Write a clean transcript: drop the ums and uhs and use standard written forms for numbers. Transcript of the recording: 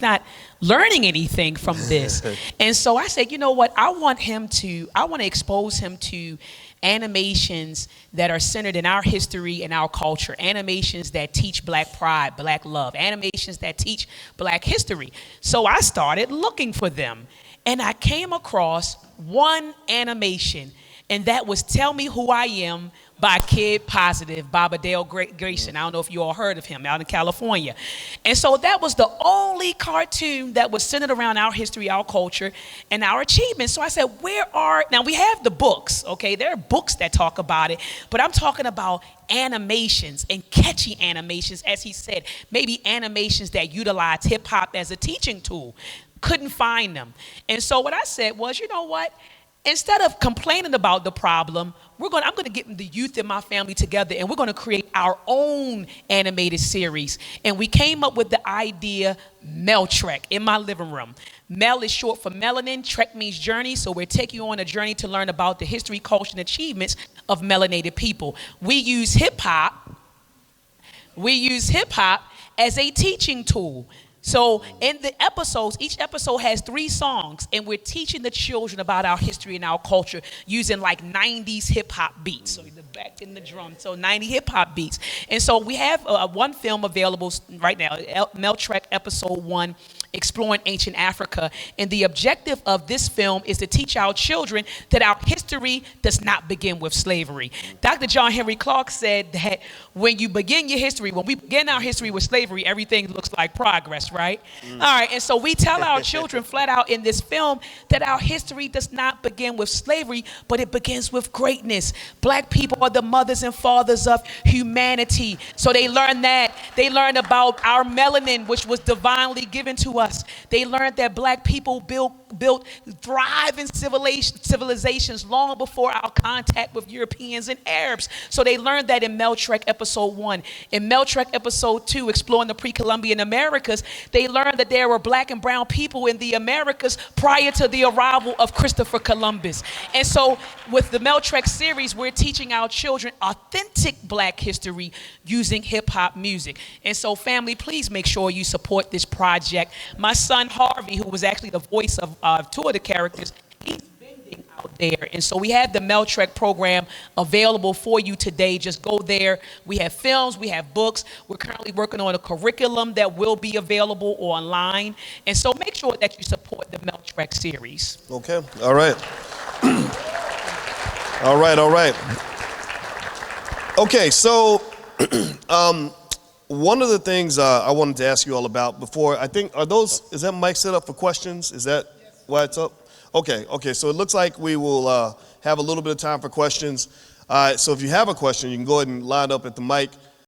He's not learning anything from this. And so I said, you know what? I want to expose him to animations that are centered in our history and our culture, animations that teach Black pride, Black love, animations that teach Black history. So I started looking for them, and I came across one animation, and that was Tell Me Who I Am by Kid Positive, Dale Grayson. I don't know if you all heard of him out in California. And so that was the only cartoon that was centered around our history, our culture, and our achievements. So I said, now we have the books, okay? There are books that talk about it, but I'm talking about animations and catchy animations, as he said, maybe animations that utilize hip hop as a teaching tool. Couldn't find them. And so what I said was, you know what? Instead of complaining about the problem, I'm going to get the youth in my family together, and we're going to create our own animated series. And we came up with the idea, Mel Treck, in my living room. Mel is short for melanin, Treck means journey, so we're taking you on a journey to learn about the history, culture, and achievements of melanated people. We use hip-hop as a teaching tool. So in the episodes, each episode has 3 songs, and we're teaching the children about our history and our culture using like 90s hip hop beats. So the back in the drum, so 90 hip hop beats. And so we have one film available right now, Mel Treck Episode 1, Exploring Ancient Africa. And the objective of this film is to teach our children that our history does not begin with slavery. Dr. John Henry Clark said that when we begin our history with slavery, everything looks like progress, right? All right, and so we tell our children flat out in this film that our history does not begin with slavery, but it begins with greatness. Black people are the mothers and fathers of humanity. So they learn that. They learn about our melanin, which was divinely given to us. They learned that Black people built thriving civilizations long before our contact with Europeans and Arabs. So they learned that in Mel Treck Episode 1. In Mel Treck Episode 2, Exploring the Pre-Columbian Americas, they learned that there were Black and brown people in the Americas prior to the arrival of Christopher Columbus. And so with the Mel Treck series, we're teaching our children authentic Black history using hip-hop music. And so family, please make sure you support this project. My son Harvey, who was actually the voice of 2 of the characters, he's vending out there. And so we have the Mel Treck program available for you today. Just go there. We have films, we have books. We're currently working on a curriculum that will be available online. And so make sure that you support the Mel Treck series. Okay, all right. All right. Okay, so one of the things I wanted to ask you all about before, is that mic set up for questions? Is that why it's up? Okay, so it looks like we will have a little bit of time for questions. So if you have a question, you can go ahead and line up at the mic.